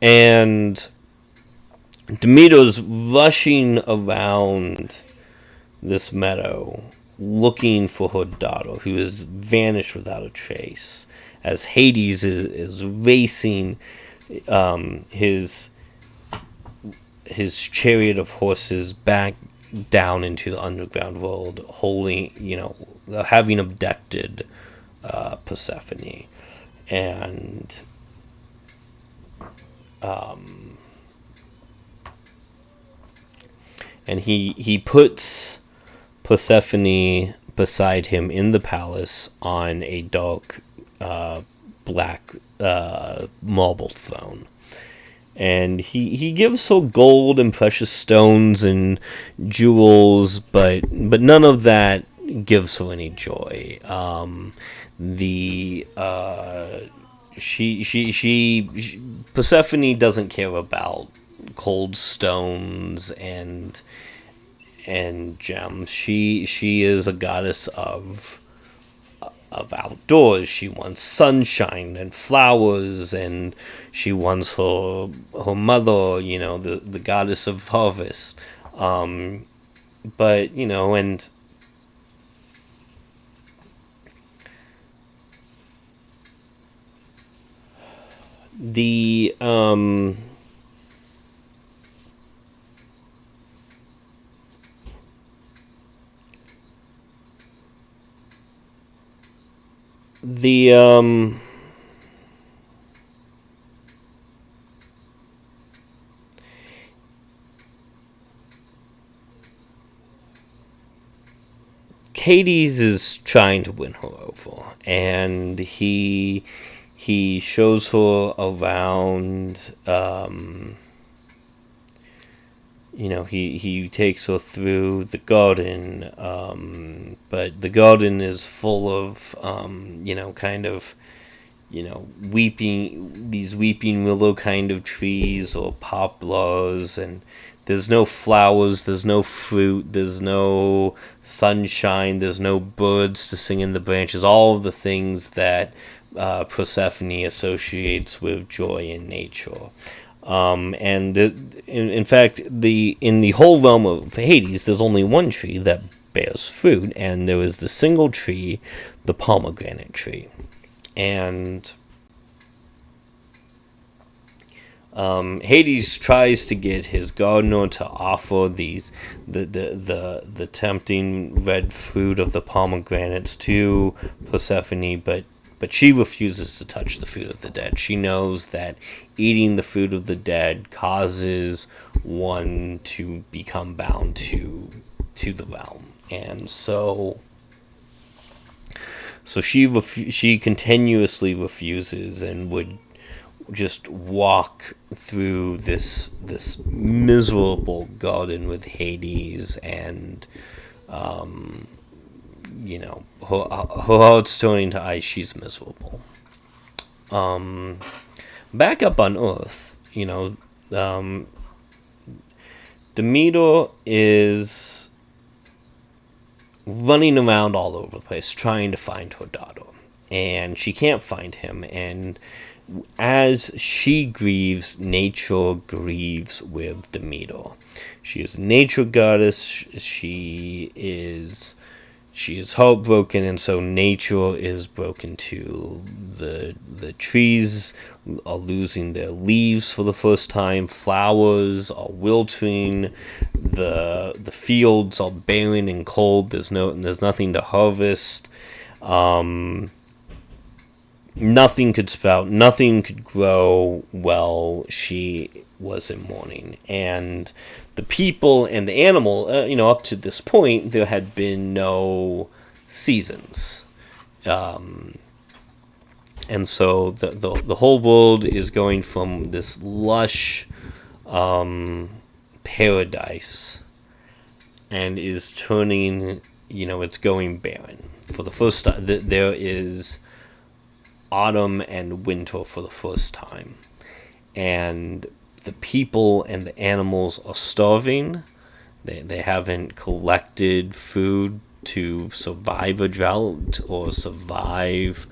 and Demeter's rushing around this meadow looking for her daughter, who has vanished without a trace, as Hades is racing his chariot of horses back down into the underground world, having abducted Persephone. And he puts Persephone beside him in the palace on a dark black marble throne, and he gives her gold and precious stones and jewels, but none of that gives her any joy. Persephone doesn't care about cold stones and gems. She is a goddess of outdoors. She wants sunshine and flowers, and she wants her mother, the goddess of harvest. But and the the Hades is trying to win her over, and he shows her around. He takes her through the garden, but the garden is full of weeping willow kind of trees or poplars, and there's no flowers, there's no fruit, there's no sunshine, there's no birds to sing in the branches, all of the things that Persephone associates with joy in nature. In fact, in the whole realm of Hades, there's only one tree that bears fruit, and there is the single tree, the pomegranate tree. And Hades tries to get his gardener to offer the tempting red fruit of the pomegranates to Persephone, but she refuses to touch the fruit of the dead. She knows that eating the fruit of the dead causes one to become bound to the realm, and so she continuously refuses and would just walk through this miserable garden with Hades, and her heart's turning to ice. She's miserable. Back up on Earth, Demeter is running around all over the place trying to find her daughter, and she can't find him, and as she grieves, nature grieves with Demeter. She is a nature goddess. She is heartbroken, and so nature is broken too. The trees are losing their leaves for the first time. Flowers are wilting. The fields are barren and cold. There's nothing to harvest. Nothing could sprout. Nothing could grow well. She was in mourning, and the people and the animal, up to this point, there had been no seasons. And so the whole world is going from this lush paradise and is turning, it's going barren. For the first time, there is autumn and winter for the first time. And the people and the animals are starving. They haven't collected food to survive a drought or survive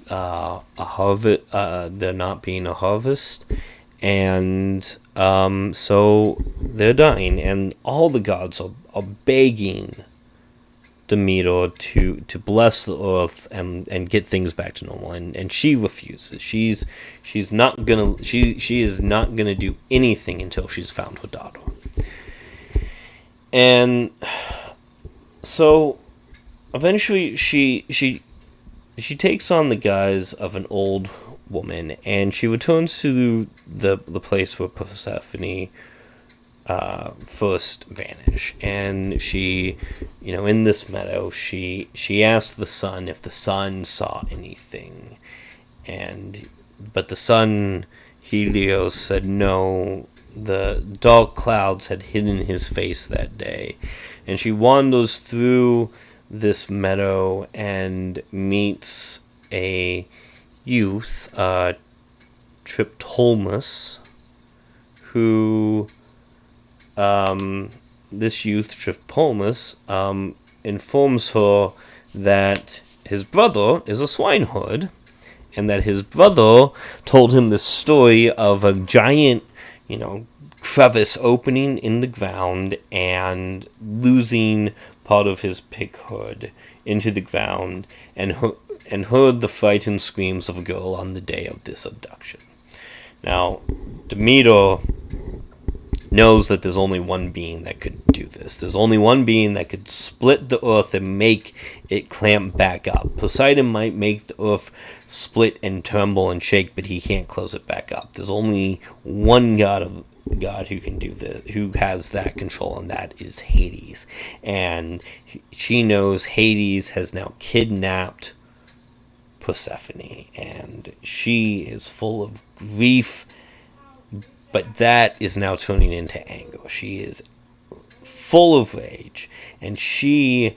a harvest. There not being a harvest, and so they're dying. And all the gods are begging Demeter to bless the earth and get things back to normal, and she refuses. She is not gonna do anything until she's found her daughter. And so eventually she takes on the guise of an old woman, and she returns to the place where Persephone first vanish, and she, in this meadow, she asked the sun if the sun saw anything, but the sun, Helios, said no. The dark clouds had hidden his face that day, and she wanders through this meadow and meets a youth, Triptolemus, who this youth, Triptolemus, informs her that his brother is a swineherd, and that his brother told him the story of a giant, crevice opening in the ground and losing part of his pig herd into the ground, and heard the frightened screams of a girl on the day of this abduction. Now, Demeter knows that there's only one being that could do this. There's only one being that could split the earth and make it clamp back up. Poseidon might make the earth split and tremble and shake, but he can't close it back up. There's only one God who can do this, who has that control, and that is Hades. And she knows Hades has now kidnapped Persephone, and she is full of grief, but that is now turning into anger. She is full of rage, and she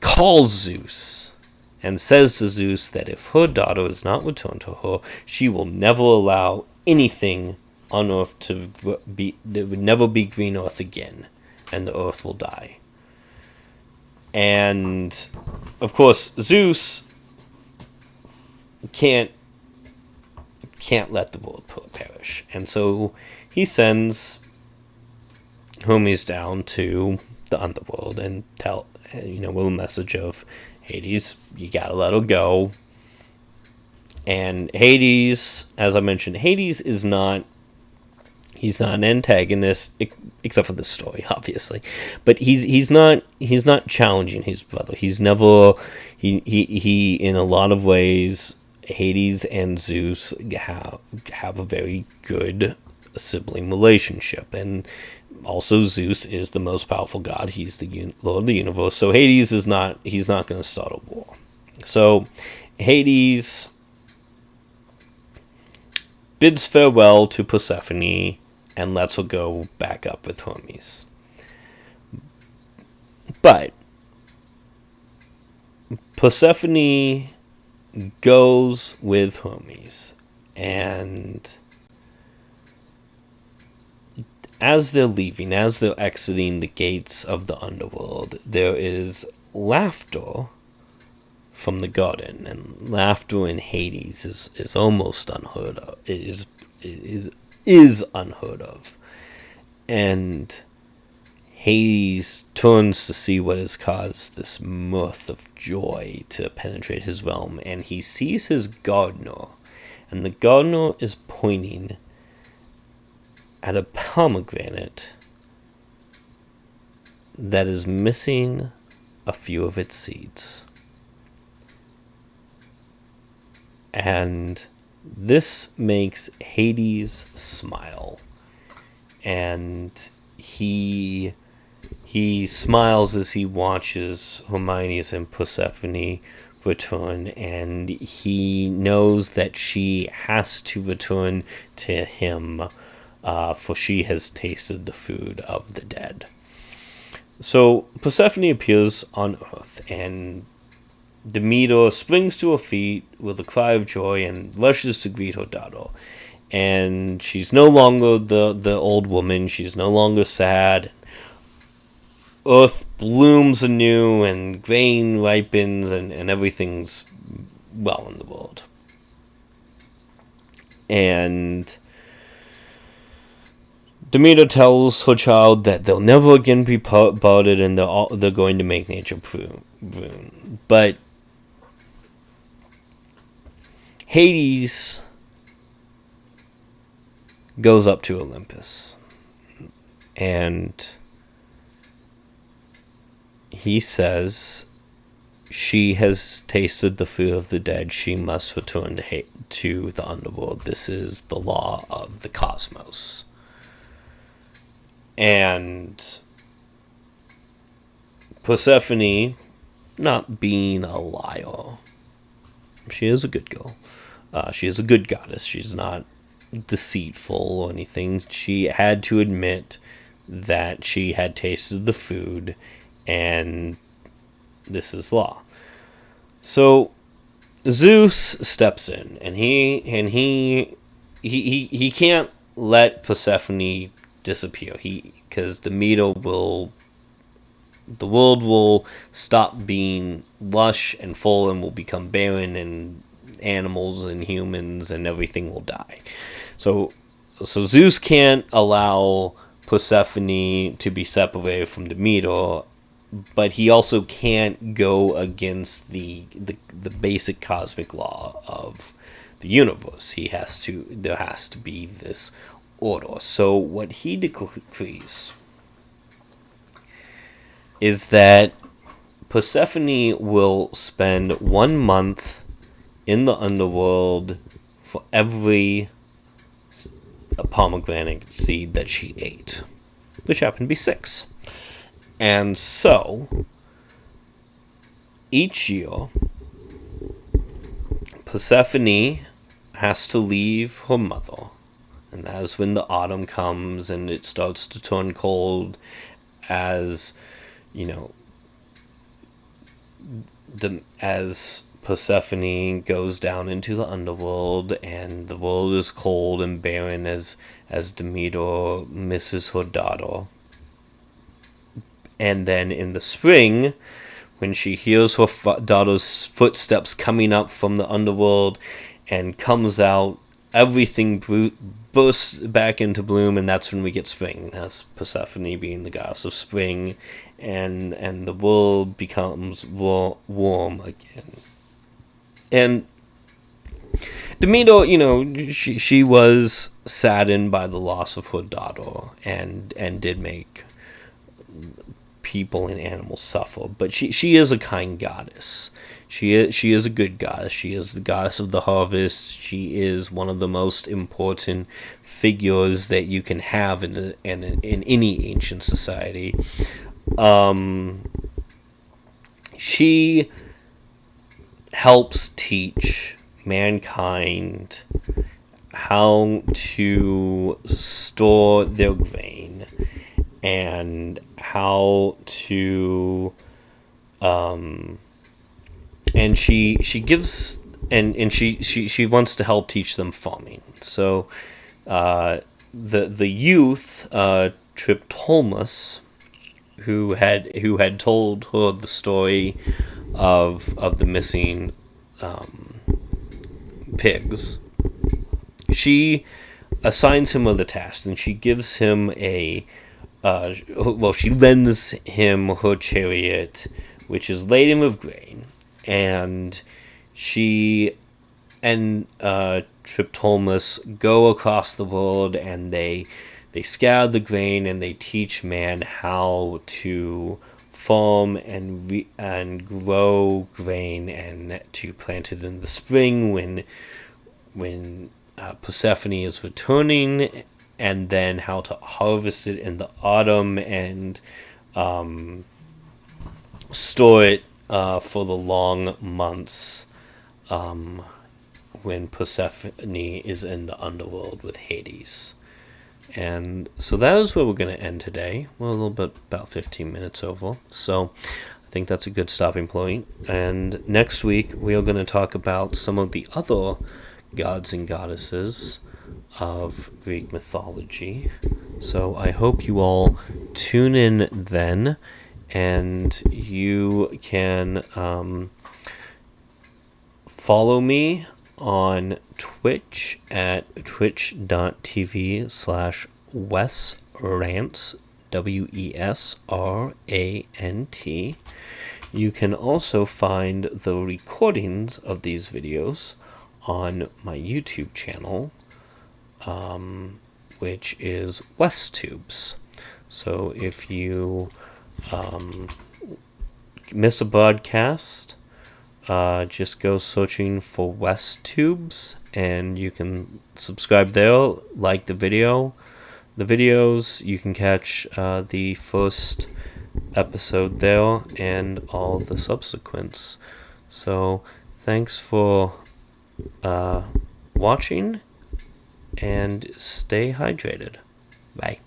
calls Zeus and says to Zeus that if her daughter is not returned to her, she will never allow anything on earth to be, there would never be green earth again, and the earth will die. And of course, Zeus can't let the world perish, and so he sends Hermes down to the underworld and with a message of, Hades, you gotta let her go. And Hades, as I mentioned, Hades is not, he's not an antagonist, except for this story, obviously. But he's not challenging his brother. He's never, he in a lot of ways, Hades and Zeus have a very good sibling relationship, and also Zeus is the most powerful god. He's the Lord of the universe. So Hades is not, he's not going to start a war. So Hades bids farewell to Persephone and lets her go back up with Hermes. But Persephone goes with Hermes, and as they're leaving, as they're exiting the gates of the underworld, there is laughter from the garden, and laughter in Hades is almost unheard of. It is unheard of. And Hades turns to see what has caused this mirth of joy to penetrate his realm, and he sees his gardener, and the gardener is pointing at a pomegranate that is missing a few of its seeds. And this makes Hades smile, and he smiles as he watches Hermione's and Persephone return, and he knows that she has to return to him, for she has tasted the food of the dead. So Persephone appears on Earth, and Demeter springs to her feet with a cry of joy and rushes to greet her daughter. And she's no longer the old woman. She's no longer sad. Earth blooms anew, and grain ripens, and everything's well in the world. And Demeter tells her child that they'll never again be parted, and they're going to make nature bloom. But Hades goes up to Olympus, and he says she has tasted the food of the dead. She must return to the underworld. This is the law of the cosmos. And Persephone, not being a liar, she is a good girl. She is a good goddess. She's not deceitful or anything. She had to admit that she had tasted the food, and this is law. So Zeus steps in, and he can't let Persephone disappear. Because the world will stop being lush and full and will become barren, and animals and humans and everything will die. So Zeus can't allow Persephone to be separated from Demeter, but he also can't go against the basic cosmic law of the universe. There has to be this order. So what he decrees is that Persephone will spend 1 month in the underworld for every pomegranate seed that she ate, which happened to be 6. And so, each year, Persephone has to leave her mother. And that is when the autumn comes and it starts to turn cold as, as Persephone goes down into the underworld and the world is cold and barren as Demeter misses her daughter. And then in the spring, when she hears her daughter's footsteps coming up from the underworld and comes out, everything bursts back into bloom, and that's when we get spring. That's Persephone being the goddess of spring, and the world becomes warm again. And Demeter, she was saddened by the loss of her daughter, and did make people and animals suffer. But she is a kind goddess. She is a good goddess. She is the goddess of the harvest. She is one of the most important figures that you can have in any ancient society. She helps teach mankind how to store their grain and how to and she gives and she wants to help teach them farming. So the youth Triptolemus, who had told her the story of the missing pigs, she assigns him with a task, and she gives him she lends him her chariot, which is laden with grain, and she and Triptolemus go across the world, and they scatter the grain, and they teach man how to farm and grow grain, and to plant it in the spring when Persephone is returning, and then how to harvest it in the autumn and store it for the long months when Persephone is in the underworld with Hades. And so that is where we're going to end today. We're a little bit about 15 minutes over, so I think that's a good stopping point. And next week we are going to talk about some of the other gods and goddesses of Greek mythology. So I hope you all tune in then, and you can follow me on Twitch at twitch.tv/wesrant, WESRANT. You can also find the recordings of these videos on my YouTube channel, which is WestTubes. So if you miss a broadcast, just go searching for WestTubes, and you can subscribe there, like the video. The videos, you can catch the first episode there and all the subsequents. So thanks for watching, and stay hydrated. Bye.